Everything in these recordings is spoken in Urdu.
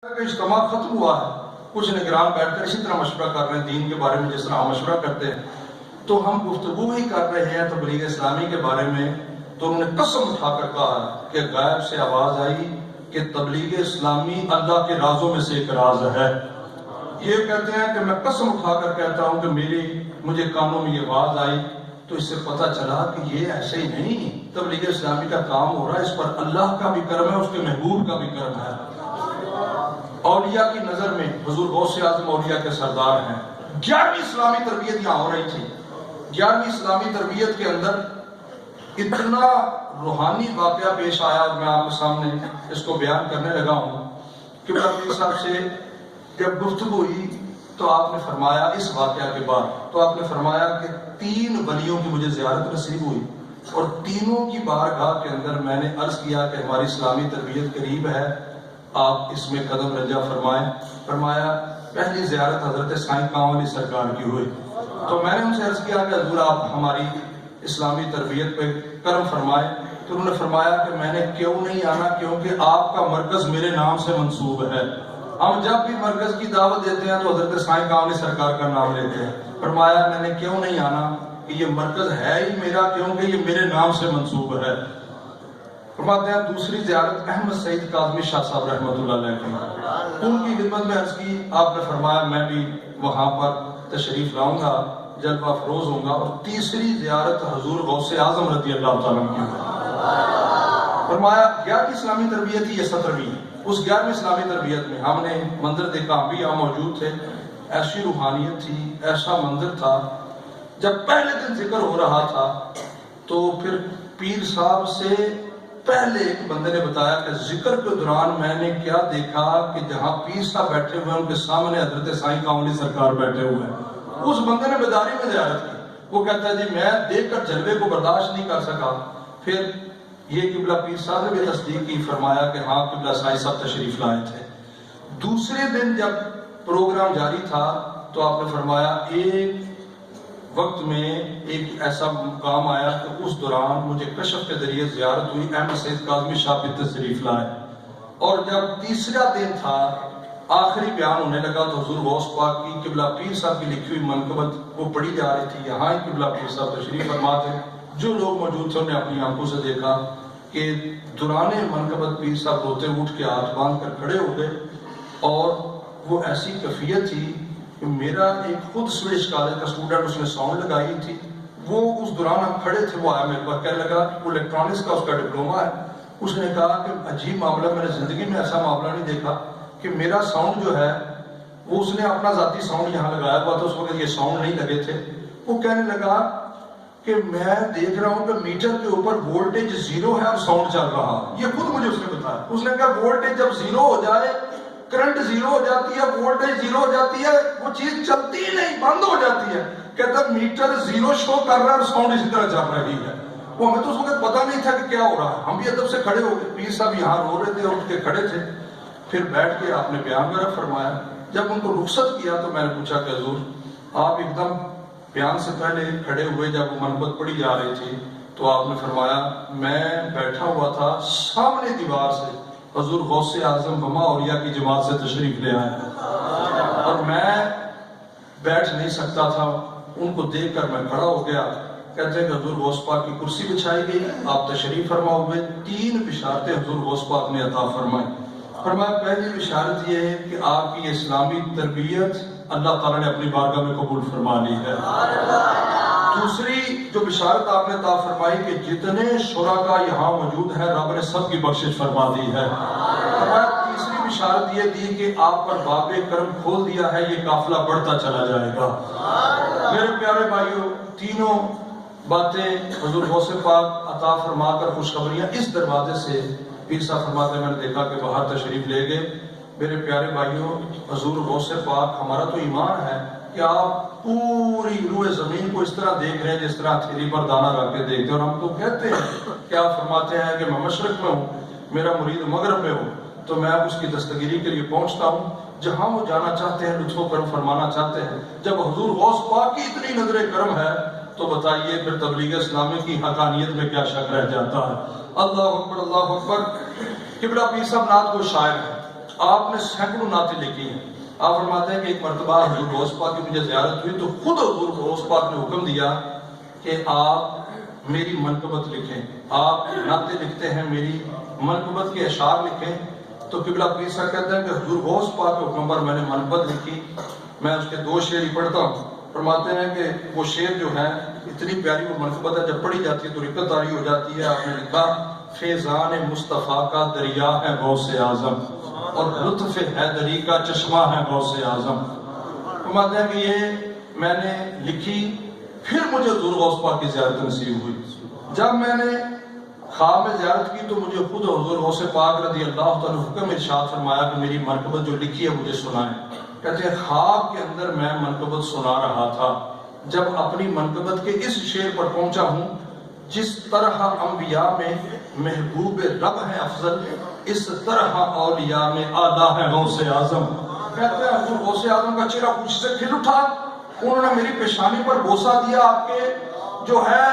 کا اجتماع ختم ہوا ہے، کچھ نگران بیٹھ کر اسی طرح مشورہ کر رہے ہیں دین کے بارے میں جس طرح ہم مشورہ کرتے ہیں، تو ہم گفتگو ہی کر رہے ہیں تبلیغ اسلامی کے بارے میں، تو انہوں نے قسم اٹھا کر کہا کہ غیب سے آواز آئی کہ تبلیغ اسلامی اللہ کے رازوں میں سے ایک راز ہے۔ یہ کہتے ہیں کہ میں قسم اٹھا کر کہتا ہوں کہ مجھے کانوں میں یہ آواز آئی تو اس سے پتہ چلا کہ یہ ایسے ہی نہیں، تبلیغ اسلامی کا کام ہو رہا ہے، اس پر اللہ کا بھی کرم ہے، اس کے محبوب کا بھی کرم ہے۔ اولیاء کی نظر میں حضور غوث اعظم اولیاء کے سردار ہیں۔ 11ویں اسلامی تربیت یہاں ہو رہی تھی۔ 11ویں اسلامی تربیت کے اندر اتنا روحانی واقعہ پیش آیا، اور میں آپ کے سامنے اس کو بیان کرنے لگا ہوں کہ پیر صاحب سے جب گفتگو ہوئی تو آپ نے فرمایا اس واقعہ کے بعد، تو آپ نے فرمایا کہ 3 ولیوں کی مجھے زیارت نصیب ہوئی، اور تینوں کی بارگاہ کے اندر میں نے عرض کیا کہ ہماری اسلامی تربیت قریب ہے، آپ اس میں قدم رجا فرمائیں۔ فرمایا پہلی زیارت حضرت سائیں کانوان علی سرکار کی ہوئی، تو میں نے ان سے عرض کیا کہ حضور آپ ہماری اسلامی تربیت پہ کرم فرمائیں، تو انہوں نے فرمایا کہ میں نے کیوں نہیں آنا، کیونکہ آپ کا مرکز میرے نام سے منسوب ہے، ہم جب بھی مرکز کی دعوت دیتے ہیں تو حضرت سائیں کانوان علی سرکار کا نام لیتے ہیں۔ فرمایا میں نے کیوں نہیں آنا کہ یہ مرکز ہے ہی میرا، کیونکہ یہ میرے نام سے منسوب ہے۔ فرماتے ہیں دوسری زیارت احمد سعید کاظمی شاہ صاحب رحمۃ اللہ علیہ کی، ان کی خدمت میں عرض کی، آپ نے فرمایا میں بھی وہاں پر تشریف لاؤں گا، جلوہ افروز ہوں گا۔ اور تیسری زیارت حضور غوث اعظم رضی اللہ تعالیٰ عنہ کی۔ فرمایا 11ویں اسلامی تربیت ہی یہ 17ویں، اس 11ویں اسلامی تربیت میں ہم نے منظر دیکھا، ہم بھی یہاں موجود تھے، ایسی روحانیت تھی، ایسا منظر تھا۔ جب پہلے دن ذکر ہو رہا تھا تو پھر پیر صاحب سے پہلے ایک بندے نے بتایا کہ ذکر کے دوران میں نے کیا دیکھا کہ جہاں پیر صاحب بیٹھے ہوئے ہیں ان کے سامنے حضرت سائیں کانوان علی سرکار بیٹھے ہوئے ہیں۔ اس بندے نے بیداری میں زیارت کی، وہ کہتا ہے جی میں دیکھ کر جلوے کو برداشت نہیں کر سکا۔ پھر یہ قبلہ پیر صاحب نے بھی تصدیق کی، فرمایا کہ ہاں قبلہ سائیں صاحب تشریف لائے تھے۔ دوسرے دن جب پروگرام جاری تھا تو آپ نے فرمایا ایک وقت میں ایک ایسا مقام آیا کہ اس دوران مجھے کشف کے ذریعے زیارت ہوئی، احمد سعید کاظمی شاہ بھی تشریف لائے، اور جب تیسرا دن تھا آخری بیان ہونے لگا تو حضور غوث پاک کی قبلہ پیر صاحب کی لکھی ہوئی منقبت وہ پڑھی جا رہی تھی، یہاں ہی قبلہ پیر صاحب تشریف فرما تھے۔ جو لوگ موجود تھے انہیں اپنی آنکھوں سے دیکھا کہ دوران منقبت پیر صاحب روتے اٹھ کے ہاتھ باندھ کر کھڑے ہو گئے، اور وہ ایسی کیفیت تھی کہ میرا ایک خود سویش کالج کا اسٹوڈنٹ، اس نے ساؤنڈ لگائی تھی، وہ اس دوران ہم کھڑے تھے، وہ آیا میرے پاس کہنے لگا وہ الیکٹرانکس کا اس کا ڈپلوما ہے، اس نے کہا کہ عجیب معاملہ، میں نے زندگی میں ایسا معاملہ نہیں دیکھا کہ میرا ساؤنڈ جو ہے وہ اس نے اپنا ذاتی ساؤنڈ یہاں لگایا ہوا تھا، اس وقت یہ ساؤنڈ نہیں لگے تھے۔ وہ کہنے لگا کہ میں دیکھ رہا ہوں کہ میٹر کے اوپر وولٹیج 0 ہے اور ساؤنڈ چل رہا، یہ خود مجھے اس نے بتایا۔ اس نے کہا وولٹیج جب 0 ہو جائے، کرنٹ 0 ہو جاتی ہے، وولٹیج 0 ہو جاتی ہے، وہ چیز چلتی ہی نہیں، بند ہو جاتی ہے۔ کہتا میٹر 0 شو کر رہا ہے اور ساؤنڈ اسی طرح چل رہی ہے۔ وہ ہمیں تو اس وقت پتہ نہیں تھا کہ کیا ہو رہا ہے، ہم بھی ادب سے کھڑے ہو گئے، پیر صاحب یہاں رو رہے تھے، اٹھ کے کھڑے تھے۔ پھر بیٹھ کے آپ نے بیان میرا فرمایا، جب ان کو رخصت کیا تو میں نے پوچھا کہ حضور آپ ایک دم بیان سے پہلے کھڑے ہوئے، جب وہ منقبت پڑھی جا رہی تھی تو آپ نے فرمایا میں بیٹھا ہوا تھا، سامنے دیوار سے حضور غوث اعظم وما اولیاء کی جماعت سے تشریف لے آئے، اور میں بیٹھ نہیں سکتا تھا، ان کو دیکھ کر میں کھڑا ہو گیا۔ کہتے ہیں کہ حضور غوث پاک کی کرسی بچھائی گئی، آپ تشریف فرما ہوئے، 3 بشارتیں حضور غوث پاک نے عطا فرمائی۔ فرمایا پہلی بشارت یہ ہے کہ آپ کی اسلامی تربیت اللہ تعالیٰ نے اپنی بارگاہ میں قبول فرما لی ہے۔ دوسری جو بشارت آپ نے عطا فرمائی کہ جتنے شرکاء یہاں موجود ہیں رب نے سب کی بخشش فرما دی ہے۔ فرمایا تیسری بشارت یہ دی کہ آپ پر باب کرم کھول دیا ہے، یہ قافلہ بڑھتا چلا جائے گا۔ میرے پیارے بھائیوں، تینوں باتیں حضور غوث پاک عطا فرما کر خوشخبریاں اس دروازے سے پیر صاحب فرماتے میں نے دیکھا کہ باہر تشریف لے گئے۔ میرے پیارے بھائیوں، حضور غوث پاک ہمارا تو ایمان ہے کہ آپ پوری روئے زمین کو اس طرح دیکھ رہے ہیں جس طرح تھیلی پر دانہ رکھ کے دیکھتے ہیں، اور ہم تو کہتے ہیں کہ آپ فرماتے ہیں کہ میں مشرق میں ہوں، میرا مرید مغرب میں ہوں، تو میں اس کی دستگیری کے لیے پہنچتا ہوں جہاں وہ جانا چاہتے ہیں، لطف و کرم فرمانا چاہتے ہیں۔ جب حضور غوث پاک کی اتنی نظر کرم ہے تو بتائیے پھر تبلیغ اسلامی کی حقانیت میں کیا شک رہ جاتا ہے۔ اللہ اکبر، اللہ اکبر۔ قبلہ پیر صاحب نعت کو شاعر ہے، آپ نے سینکڑوں نعتیں لکھی ہیں. آپ فرماتے ہیں کہ ایک مرتبہ حضور غوث پاک کی مجھے زیارت ہوئی تو خود حضور غوث پاک نے حکم دیا کہ آپ میری منقبت لکھیں. آپ نعتیں لکھتے ہیں، میری منقبت کے اشعار لکھیں. تو قبلہ پیر صاحب کہتے ہیں کہ حضور غوث پاک کے حکم پر میں نے منقبت لکھی. میں اس کے 2 شعر ہی پڑھتا ہوں. فرماتے ہیں کہ وہ شعر جو ہے اتنی پیاری وہ منقبت ہے، جب پڑھی جاتی ہے تو رقت طاری ہو جاتی ہے. آپ نے لکھا فیضان مصطفیٰ کا دریا ہے غوث اعظم اور لطف حیدری کا چشمہ ہے غوث اعظم. فرماتے ہیں کہ یہ میں نے لکھی، پھر مجھے حضور غوث پاک کی زیارت نصیب ہوئی. جب میں نے خواب میں زیارت کی تو مجھے خود حضور غوث پاک رضی اللہ تعالیٰ حکم ارشاد فرمایا کہ میری منقبت جو لکھی ہے مجھے سنائیں. کہتے ہیں خواب کے اندر میں منقبت سنا رہا تھا. جب اپنی منقبت کے اس شعر پر پہنچا ہوں، جس طرح انبیاء میں محبوب رب ہے افضل، اس طرح اولیاء میں اعلیٰ ہے غوث اعظم. کہتے ہیں حضور غوث اعظم کا چہرہ خوشی سے کھل اٹھا. انہوں نے میری پیشانی پر بوسہ دیا. آپ کے جو ہے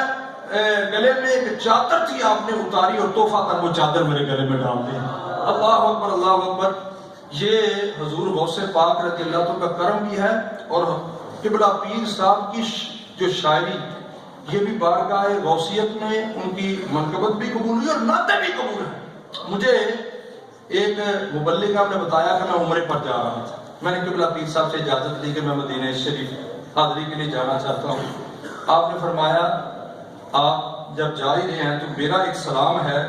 گلے میں ایک چادر تھی، آپ نے اتاری اور تحفہ تک وہ چادر میرے گلے میں ڈال دی. اللہ اکبر اللہ اکبر. یہ حضور غوث پاک رضی اللہ عنہ کا کرم بھی ہے، اور قبلہ پیر صاحب کی جو شاعری یہ بھی بارگاہ غوثیت میں ان کی منقبت بھی قبول ہوئی اور نعتیں بھی قبول ہیں. مجھے ایک مبلغ نے بتایا کہ میں عمرے پر جا رہا تھا. میں نے قبلہ پیر صاحب سے اجازت لی کہ میں مدینہ شریف حاضری کے لیے جانا چاہتا ہوں. آپ نے فرمایا آپ جب جا ہی رہے ہیں تو میرا ایک سلام ہے،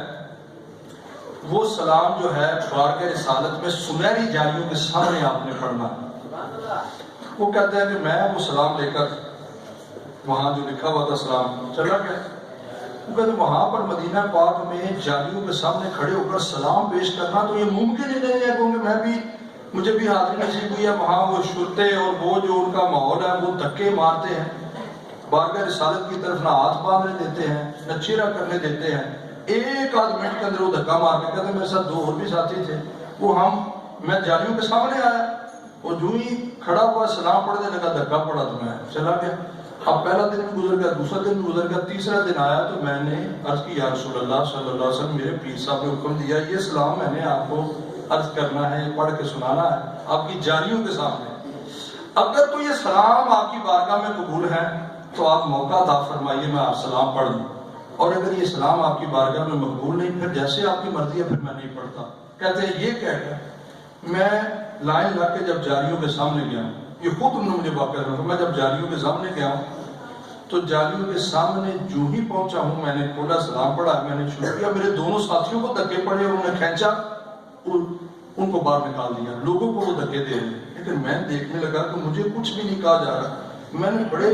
وہ سلام جو ہے بارگاہ رسالت میں سنہری جالیوں کے سامنے آپ نے پڑھنا. وہ کہتے ہیں کہ میں وہ سلام لے کر وہاں جو لکھا ہوا تھا سلام چلا گیا. وہ کہتے ہیں وہاں پر مدینہ پاک میں جالیوں کے سامنے کھڑے ہو کر سلام پیش کرنا تو یہ ممکن ہی نہیں ہے، کیونکہ میں بھی مجھے بھی حاضری نصیب ہوئی ہے. وہاں وہ شرطے اور وہ جو ان کا ماحول ہے وہ دھکے مارتے ہیں، بارگاہ رسالت کی طرف نہ ہاتھ باندھنے دیتے ہیں نہ چہرہ کرنے دیتے ہیں. ایک آدھ منٹ کے اندر وہ دھکا مار کے کہتے ہیں میرے ساتھ 2 اور بھی ساتھی تھے، وہ میں جالیوں کے سامنے آیا، وہ جو ہی کھڑا ہوا سلام پڑھنے لگا دھکا پڑا تو میں چلا گیا. اب پہلا دن بھی گزر گیا، دوسرا دن بھی گزر گیا، تیسرا دن آیا تو میں نے عرض کی یا رسول اللہ صلی اللہ علیہ وسلم میرے پیر صاحب نے حکم دیا یہ سلام میں نے آپ کو عرض کرنا ہے، پڑھ کے سنانا ہے آپ کی جالیوں کے سامنے. اگر تو یہ سلام آپ کی بارگاہ میں قبول ہے تو آپ موقع عطا فرمائیے میں آپ سلام پڑھ لوں، اور اگر یہ سلام آپ کی بارگاہ میں مقبول نہیں پھر جیسے آپ کی مرضی ہے پھر میں نہیں پڑھتا. کہتے ہیں یہ کہہ کر میں لائن لگ کے جب جالیوں کے سامنے گیا، یہ خود انہوں نے مجھے واقعہ کرا. میں جب جالیوں کے سامنے گیا تو جالیوں کے سامنے جو ہی پہنچا ہوں میں نے کھولا سلام پڑھا، میں نے شروع کیا. میرے دونوں ساتھیوں کو دھکے پڑے اور انہوں نے کھینچا ان کو باہر نکال دیا. لوگوں کو وہ دھکے دے رہے، لیکن میں دیکھنے لگا کہ مجھے کچھ بھی نہیں کہا جا رہا. میں نے بڑے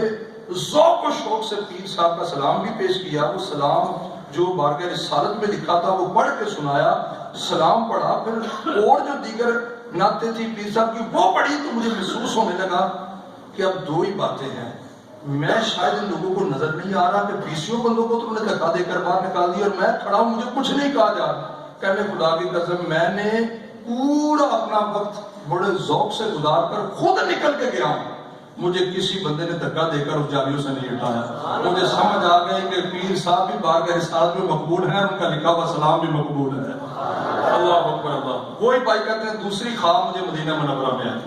ذوق و شوق سے پیر صاحب کا سلام بھی پیش کیا. وہ سلام جو بارگاہ رسالت میں لکھا تھا وہ پڑھ کے سنایا، سلام پڑھا. پھر اور جو دیگر نعتیں تھی پیر صاحب کی وہ پڑھی تو مجھے محسوس ہونے لگا کہ اب 2 ہی باتیں ہیں. میں شاید ان لوگوں کو نظر نہیں آ رہا کہ 20 بندوں کو تو انہوں نے دھکا دے کر باہر نکال دیا اور میں کھڑا ہوں مجھے کچھ نہیں کہا جا رہا. کہنے خدا کی قسم میں نے پورا اپنا وقت بڑے ذوق سے گزار کر خود نکل کے گیا ہوں. مجھے کسی بندے نے دھکا دے کر اس جالیوں سے نہیں اٹھایا. مجھے سمجھ آ گئی کہ پیر صاحب بھی بارگاہ رسالت میں مقبول ہیں، ان کا لکھا ہوا سلام بھی مقبول ہے. اللہ اکبر اللہ. وہی بھائی کہتے ہیں دوسری خواب مجھے مدینہ منورہ میں آئی.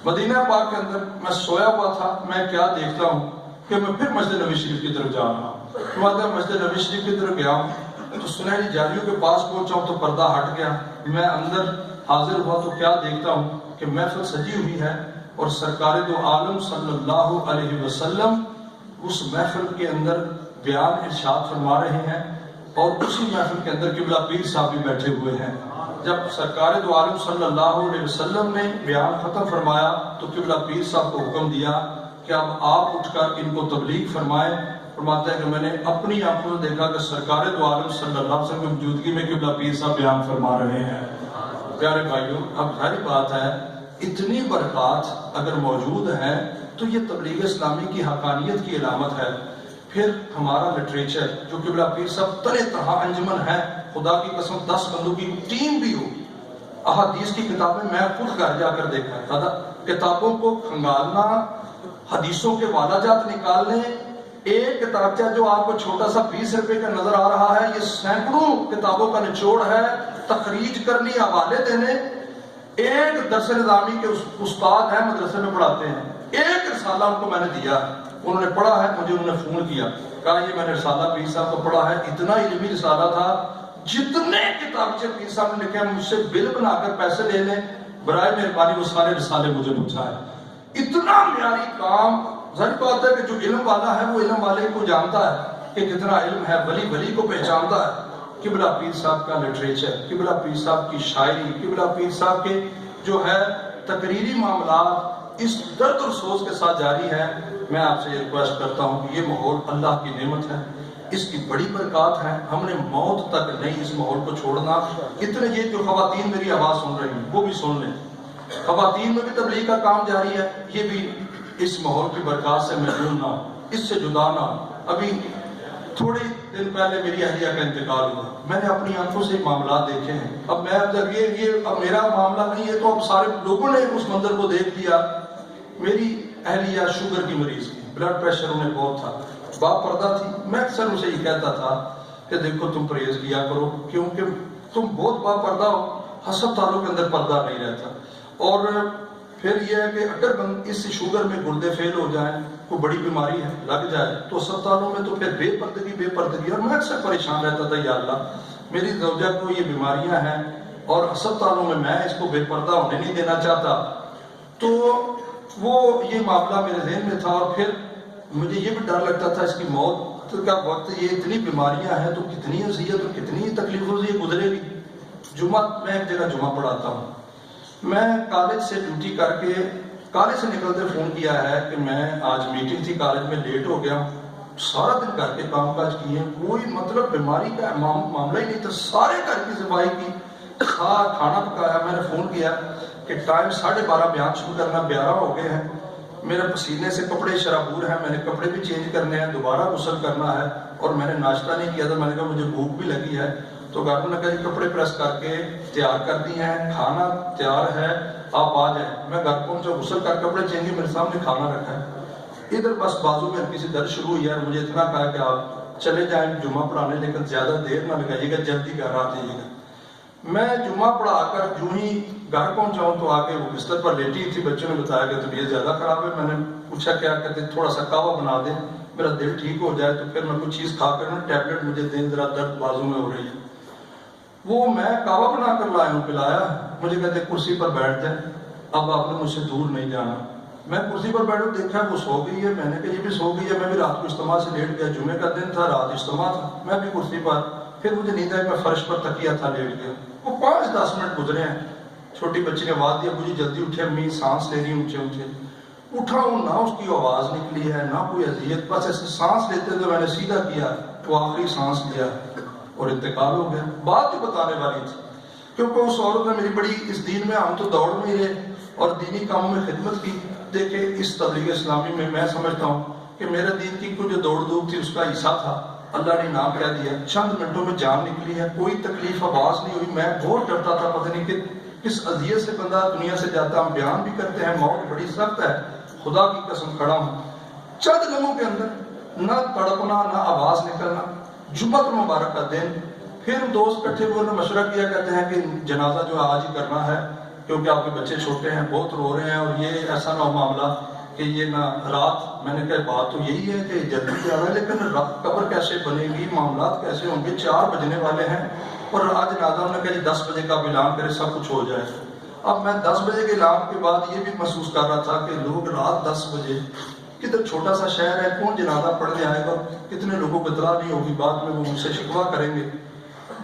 مدینہ پاک کے اندر میں سویا ہوا تھا، میں کیا دیکھتا ہوں کہ میں پھر مسجد نبی شریف کی طرف جا رہا ہوں. مسجد نبی شریف کی طرف گیا ہوں تو سنہری جالیوں کے پاس پہنچا ہوں تو پردہ ہٹ گیا. میں اندر حاضر ہوا تو کیا دیکھتا ہوں کہ محفل سجی ہوئی ہے اور سرکار دو عالم صلی اللہ علیہ وسلم اس محفل کے اندر بیان ارشاد فرما رہے ہیں اور اسی محفل کے اندر قبلہ پیر صاحب بھی بیٹھے ہوئے ہیں. جب سرکار دو عالم صلی اللہ علیہ وسلم نے بیان ختم فرمایا تو قبلہ پیر صاحب کو حکم دیا کہ اب آپ اٹھ کر ان کو تبلیغ فرمائیں. فرماتا ہے کہ میں نے اپنی آنکھوں سے دیکھا کہ سرکار دو عالم صلی اللہ علیہ وسلم کی موجودگی میں قبلہ پیر صاحب بیان فرما رہے ہیں. پیارے بھائیوں اب ظاہر بات ہے اتنی برکات اگر موجود ہیں تو یہ تبلیغ اسلامی کی حقانیت کی علامت ہے. پھر ہمارا لٹریچر جو قبلہ پیر صاحب طرح طرح انجمن ہے، خدا کی قسم 10 بندوں کی ٹیم بھی ہوگی. احادیث کی کتابیں میں خود گھر جا کر دیکھا ہے، کتابوں کو کھنگالنا، حدیثوں کے والا جات نکالنے. ایک کتابچہ جو آپ کو چھوٹا سا 20 روپے کا نظر آ رہا ہے، یہ سینکڑوں کتابوں کا نچوڑ ہے. تخریج کرنی، حوالے دینے. ایک درس نظامی کے استاد ہیں، مدرسے میں پڑھاتے ہیں، ایک رسالہ ان کو میں نے دیا ہے، انہوں نے پڑھا ہے، مجھے انہوں نے فون کیا، کہا یہ میں نے رسالہ پیر صاحب کو پڑھا ہے، اتنا علمی رسالہ تھا، جتنے کتابچے پیر صاحب نے لکھے ہیں مجھ سے بل بنا کر پیسے لے لیں، برائے مہربانی وہ سارے رسالے مجھے پہنچائے۔ اتنا معیاری کام، ظاہر بات ہے کہ جو علم والا ہے وہ علم والے کو جانتا ہے کہ کتنا علم ہے، ولی ولی کو پہچانتا ہے۔ قبلہ پیر صاحب کا لٹریچر، قبلہ پیر صاحب کی شاعری، قبلہ پیر صاحب کے جو ہے تقریری معاملات اس درد اور سوچ کے ساتھ جاری ہے۔ میں آپ سے یہ ریکویسٹ کرتا ہوں کہ یہ ماحول اللہ کی نعمت ہے، اس کی بڑی برکات ہے، ہم نے موت تک نہیں اس ماحول کو چھوڑنا۔ اتنے یہ جو خواتین میری آواز سن رہی ہیں وہ بھی سن لیں، خواتین میں بھی تبلیغ کا کام جاری ہے، یہ بھی اس ماحول کی برکات سے محروم نہ، اس سے جدا نہ۔ ابھی تھوڑے دن پہلے میری اہلیہ کا انتقال ہوا، میں نے اپنی آنکھوں سے معاملات دیکھے ہیں۔ اب میں جب یہ اب میرا معاملہ نہیں ہے تو اب سارے لوگوں نے اس منظر کو دیکھ لیا۔ میری اہلیہ شوگر کی مریض تھی، بلڈ پریشر انہیں بہت تھا، باپ پردہ تھی۔ میں اکثر اسے یہ کہتا تھا کہ دیکھو تم پرہیز کیا کرو، کیونکہ تم بہت با پردہ ہو، ہسپتالوں کے اندر پردہ نہیں رہتا۔ اور پھر یہ ہے کہ اگر اس شوگر میں گردے فیل ہو جائیں، کوئی بڑی بیماری ہے لگ جائے تو اسپتالوں میں تو پھر بے پردگی۔ اور میں اکثر پریشان رہتا تھا، یا اللہ میری زوجہ کو یہ بیماریاں ہیں اور اسپتالوں میں اس کو بے پردہ ہونے نہیں دینا چاہتا۔ تو وہ یہ معاملہ میرے ذہن میں تھا، اور پھر مجھے یہ بھی ڈر لگتا تھا اس کی موت کا وقت، یہ اتنی بیماریاں ہیں تو کتنی اذیت اور کتنی تکلیفوں سے یہ گزرے گی۔ میں ایک جگہ جمعہ پڑھاتا ہوں، میں کالج سے ڈیوٹی کر کے کالج سے نکلتے فون کیا ہے کہ میں آج میٹنگ تھی کالج میں لیٹ ہو گیا۔ سارا دن گھر کے کام کاج کیے، کوئی مطلب بیماری کا معاملہ ہی نہیں تھا، سارے گھر کی صفائی کی، کھانا پکایا۔ میں نے فون کیا کہ ٹائم 12:30 بیان شروع کرنا، 11 ہو گئے ہیں، میرے پسینے سے کپڑے شرابور ہیں، میں نے کپڑے بھی چینج کرنے ہیں، دوبارہ غسل کرنا ہے، اور میں نے ناشتہ نہیں کیا تھا۔ میں نے کہا مجھے بھوک بھی لگی ہے، تو گھر میں کہا کپڑے پریس کر کے تیار کر دی ہیں، کھانا تیار ہے، آپ آ جائیں۔ میں گھر پہنچا، غسل کر کپڑے چینج، میرے سامنے کھانا رکھا ہے، ادھر بس بازو میں کسی درد شروع ہوئی ہے، مجھے اتنا کہا کہ آپ چلے جائیں جمعہ پڑھانے، لیکن زیادہ دیر نہ لگائیے گا، جلدی گھر آ جائیے گا۔ میں جمعہ پڑھا کر جو ہی گھر پہنچاؤں تو آگے وہ بستر پر لیٹی تھی، بچوں نے بتایا کہ طبیعت زیادہ خراب ہے۔ میں نے پوچھا کیا کہتے، تھوڑا سا قہوہ بنا دیں میرا دل ٹھیک ہو جائے، تو پھر میں کچھ چیز کھا کر ٹیبلٹ مجھے دیں، ذرا درد بازو میں ہو رہی ہے۔ وہ میں قہوہ بنا کر لایا ہوں، پلایا، مجھے کہتے کرسی پر بیٹھ جائیں، اب آپ نے مجھ سے دور نہیں جانا۔ میں کرسی پر بیٹھوں، دیکھا وہ سو گئی ہے، میں نے کہا یہ بھی سو گئی ہے، میں بھی رات کو اجتماع سے لیٹ گیا، جمعے کا دن تھا، رات اجتماع تھا، میں بھی کرسی پر، پھر مجھے نیند آئی، میں فرش پر تکیا تھا، لیٹ گیا۔ وہ 5-10 منٹ گزرے ہیں، چھوٹی بچی نے آواز دیا مجھے جلدی اٹھے، امی سانس لے رہی ہوں، اونچے اونچے اٹھا ہوں، نہ اس کی آواز نکلی ہے نہ کوئی اذیت، بس ایسے سانس لیتے تو میں نے سیدھا کیا، وہ آخری سانس لیا اور انتقال ہو گیا۔ بات جو بتانے والی تھی، کیونکہ اس عورت نے میری بڑی اس دین میں، ہم تو دوڑ میں رہے اور دینی کاموں میں خدمت کی۔ دیکھیں اس تبلیغ اسلامی میں سمجھتا ہوں کہ میرے دین کی کوئی جو دوڑ دھوپ تھی اس کا حصہ تھا، اللہ نے نام کہہ دیا، چند منٹوں میں جان نکلی ہے، کوئی تکلیف آواز نہیں ہوئی۔ میں بہت ڈرتا تھا، پتہ نہیں کہ کس اذیت سے بندہ دنیا سے جاتا۔ ہم بیان بھی کرتے ہیں، موت بڑی سخت ہے، خدا کی قسم کھڑا ہوں، چند لمحوں کے اندر نہ تڑپنا نہ آواز نکلنا۔ جمعہ مبارک کا دن، پھر دوست بیٹھے ہوئے نے مشورہ کیا، کہتے ہیں کہ جنازہ جو آج ہی کرنا ہے کیونکہ آپ کے بچے چھوٹے ہیں، بہت رو رہے ہیں، اور یہ ایسا نہ ہو معاملہ کہ یہ نہ رات۔ میں نے کہا بات تو یہی ہے کہ جلدی جانا ہے، لیکن قبر کیسے بنے گی، معاملات کیسے ہوں گے، 4 بجنے والے ہیں، اور آج جنازہ انہوں نے کہا 10 بجے کا اعلان کرے، سب کچھ ہو جائے۔ اب میں 10 بجے کے اعلان کے بعد یہ بھی محسوس کر رہا تھا کہ لوگ رات 10 بجے، کدھر چھوٹا سا شہر ہے، کون جنازہ پڑھنے آئے گا، کتنے لوگوں کو اطلاع نہیں ہوگی، بعد میں وہ مجھ سے شکوہ کریں گے۔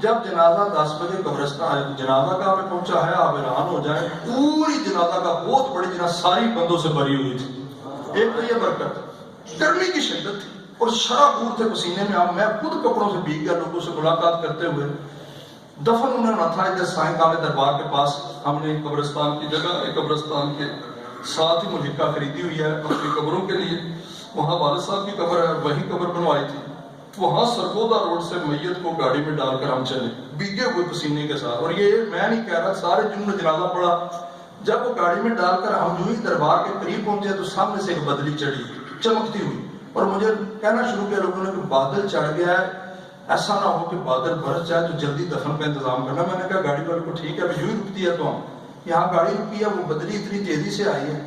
جب جنازہ 10 بجے قبرستان جنازہ گاہ میں پہنچا ہے، آپ اعلان ہو جائے، پوری جنازہ گاہ بہت بڑی جنازہ ساری بندوں سے بھری ہوئی تھی۔ ایک تو یہ برکت، گرمی کی شدت تھی اور شرابور تھے پسینے میں، میں خود کپڑوں سے بھیگ گیا لوگوں سے ملاقات کرتے ہوئے۔ دفن انہوں نے تھا ادھر سائیں کامل دربار کے پاس، ہم نے قبرستان کی جگہ، ایک قبرستان کے ساتھ ہی ملکہ خریدی ہوئی ہے اپنی قبروں کے لیے، وہاں والد صاحب کی قبر ہے، وہی قبر بنوائی تھی۔ وہاں سرگودا روڈ سے میت کو گاڑی میں ڈال کر ہم چلے، بھیگے ہوئے پسینے کے ساتھ، اور یہ میں نہیں کہہ رہا، سارے جنہوں نے جنازہ پڑھا، جب وہ گاڑی میں ڈال کر ہم جو ہی دربار کے قریب پہنچے تو سامنے سے ایک بدلی چڑھی چمکتی ہوئی، اور مجھے کہنا شروع کیا لوگوں نے کہ بادل چڑھ گیا ہے، ایسا نہ ہو کہ بادل برس جائے تو جلدی دفن کا انتظام کرنا۔ میں نے کہا گاڑی والے کو ٹھیک ہے اب یوں ہی رکتی ہے تو ہم یہاں گاڑی رکی ہے، وہ بدلی اتنی تیزی سے آئی ہے،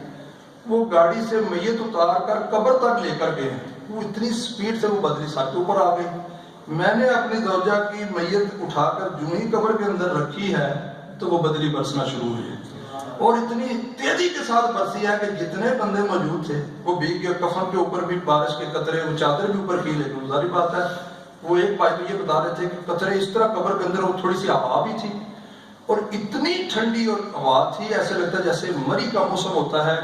وہ گاڑی سے میت اتار کر قبر تک لے کر گئے ہیں، وہ اتنی سپیڈ سے وہ بدلی سر کے اوپر آ گئی۔ میں نے اپنی زوجہ کی میت اٹھا کر جو ہی قبر کے اندر رکھی ہے تو وہ بدلی برسنا شروع ہوئی ہے، اور اتنی تیزی کے ساتھ برسی ہے کہ جتنے بندے موجود تھے وہ بھیگ گئے، کفن کے اوپر بھی بارش کے قطرے، وہ چادر بھی اوپر کی، لیکن ظاہر بات ہے وہ ایک بھائی تو یہ بتا رہے تھے کہ قطرے اس طرح قبر کے اندر، وہ تھوڑی سی ہوا بھی تھی اور اتنی ٹھنڈی اور ہوا تھی، ایسے لگتا ہے جیسے مری کا موسم ہوتا ہے،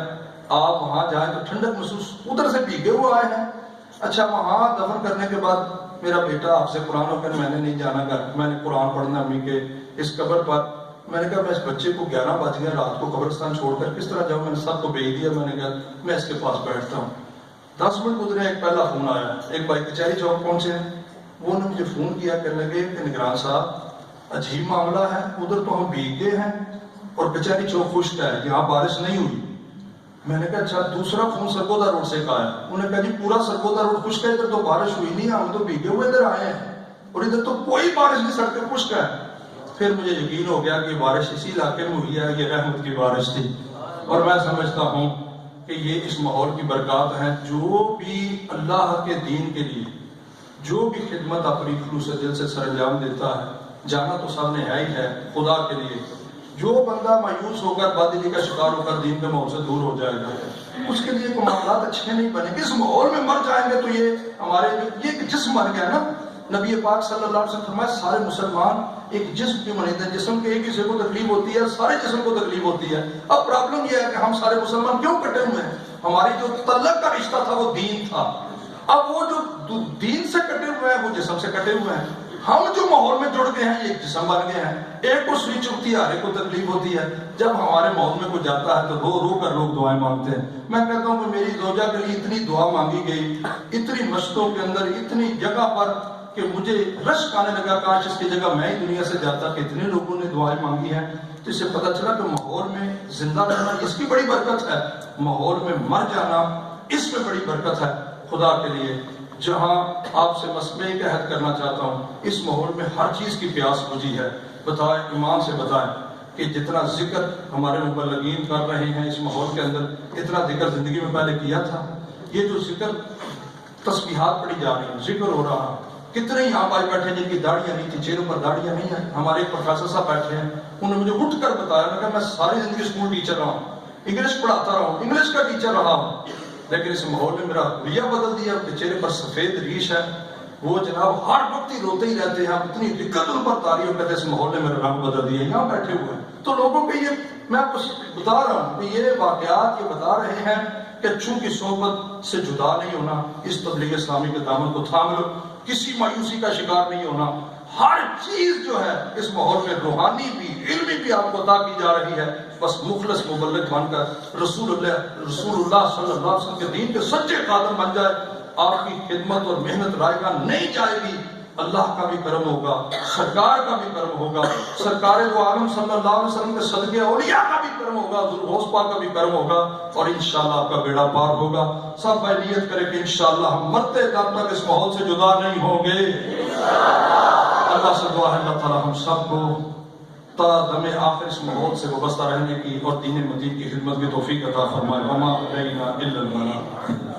آپ وہاں جائیں تو ٹھنڈک محسوس، ادھر سے بھیگے ہوئے آئے ہیں۔ اچھا وہاں دفن کرنے کے بعد میرا بیٹا آپ سے قرآن ہو کر میں نے نہیں جانا گھر، میں نے قرآن پڑھنا امی کے اس قبر پر۔ میں نے کہا میں اس بچے کو 11 بج گئے رات کو قبرستان چھوڑ کر کس طرح جاؤں، میں نے سب کو بھیج دیا، میں نے کہا میں اس کے پاس بیٹھتا ہوں۔ 10 منٹ گزرے، ایک پہلا فون آیا، ایک بھائی کچہری چوک پہنچے ہیں، وہ نے مجھے فون کیا، کہنے لگے کہ نگران صاحب عجیب معاملہ ہے، ادھر تو ہم بھیگ گئے ہیں اور کچہری چوک خشک ہے، یہاں بارش نہیں ہوئی۔ میں نے کہا اچھا۔ دوسرا فون سرگودا روڈ سے آیا، انہوں نے کہا جی پورا سرگودا روڈ خشک ہے، ادھر تو بارش ہوئی نہیں، ہم تو بھیگے ہوئے ادھر آئے ہیں اور ادھر تو کوئی بارش نہیں، سڑکیں خشک ہے۔ پھر مجھے یقین ہو گیا کہ بارش اسی علاقے میں ہوئی ہے، یہ رحمت کی بارش تھی، اور میں سمجھتا ہوں کہ یہ اس ماحول کی برکات ہیں۔ جو بھی اللہ کے دین کے لیے جو بھی خدمت اپنی خلوص دل سے سر انجام دیتا ہے، جانا تو سب نے ہے ہی ہے خدا کے لیے، جو بندہ مایوس ہو کر بادلی کا شکار ہو کر دین کے ماحول سے دور ہو جائے گا، اس کے لیے کوئی معاملات اچھے نہیں بنے گے۔ اس ماحول میں مر جائیں گے تو یہ ہمارے یہ ایک جسم مر گیا نا۔ نبی پاک صلی اللہ علیہ وسلم فرمایا سارے مسلمان ایک جسم کی مانند ہیں، جسم کے ایک حصے کو تکلیف ہوتی ہے، سارے جسم کو تکلیف ہوتی ہے۔ اب پرابلم یہ ہے کہ ہم سارے مسلمان کیوں کٹے ہوئے ہیں؟ ہماری جو تعلق کا رشتہ تھا وہ دین تھا، اب وہ جو دین سے کٹے ہوئے ہیں وہ جسم سے کٹے ہوئے ہیں۔ ہم جو ماحول میں جڑ گئے ہیں ایک جسم بن گئے ہیں، ایک کو سوئی چبھتی ہے، ہر ایک کو تکلیف ہوتی ہے۔ جب ہمارے ماحول میں کوئی جاتا ہے تو رو رو کر لوگ دعائیں مانگتے ہیں۔ میں کہتا ہوں کہ میری زوجہ کے لیے اتنی دعا مانگی گئی، اتنی مسجدوں کے اندر، اتنی جگہ پر، کہ مجھے رشک آنے لگا کاش اس کی جگہ میں ہی دنیا سے جاتا، کہ اتنے لوگوں نے دعائیں مانگی ہیں۔ تو اس سے پتہ چلا کہ ماحول میں زندہ رہنا اس کی بڑی برکت ہے، ماحول میں مر جانا اس میں بڑی برکت ہے خدا کے لیے۔ جہاں آپ سے میں ایک عہد کرنا چاہتا ہوں، اس ماحول میں ہر چیز کی پیاس بجھی ہے، بتائیں ایمان سے بتائیں کہ جتنا ذکر ہمارے مبلغین کر رہے ہیں اس ماحول کے اندر، اتنا ذکر زندگی میں پہلے کیا تھا؟ یہ جو ذکر تسبیحات پڑھی جا رہی ہیں، ذکر ہو رہا، کتنے یہاں پائے بیٹھے جن کی داڑیاں نہیں تھی، چہروں پر داڑیاں نہیں ہیں۔ ہمارے ایک پروفیسر صاحب بیٹھے ہیں، انہوں نے مجھے اٹھ کر بتایا کہ میں ساری زندگی اسکول ٹیچر رہا ہوں، انگلش پڑھاتا رہا ہوں، انگلش کا ٹیچر رہا ہوں، لیکن اس ماحول نے میرا رویہ بدل دیا۔ ان کے چہرے پر سفید ریش ہے، وہ جناب ہر وقت ہی روتے ہی رہتے ہیں، اتنی دقت ان پر تاری ہو کہتے ہیں اس ماحول نے میرا رنگ بدل دیا۔ یہاں بیٹھے ہوئے ہیں تو لوگوں کے یہ میں آپ کو بتا رہا ہوں کہ یہ واقعات یہ بتا رہے ہیں کہ چونکہ صحبت سے جدا نہیں ہونا، اس تبلیغ اسلامی کے دامن کو تھام لو، کسی مایوسی کا شکار نہیں ہونا۔ ہر چیز جو ہے اس ماحول میں روحانی بھی علمی بھی آپ کو عطا کی جا رہی ہے، بس مخلص مبلغ بن کر رسول اللہ صلی اللہ علیہ وسلم کے دین کے سچے خادم بن جائے، آپ کی خدمت اور محنت رائے گاہ نہیں جائے گی۔ اللہ کا بھی کرم ہوگا، سرکار کا بھی کرم ہوگا، سرکار دو عالم صلی اللہ علیہ وسلم کے صدقے اولیاء کا بھی کرم ہوگا، ذوالغوث پاک کا بھی کرم ہوگا، اور انشاءاللہ آپ کا بیڑا پار ہوگا۔ سب بھائی نیت کرے کہ انشاءاللہ ہم مرتے دم تک اس ماحول سے جدا نہیں ہوں گے۔ اللہ سے دعا ہے اللہ تعالی ہم سب کو تا دم آخر اس ماحول سے وابستہ رہنے کی اور دین مدین کی خدمت کی توفیق عطا فرمائے۔ وما علینا الا البلاغ۔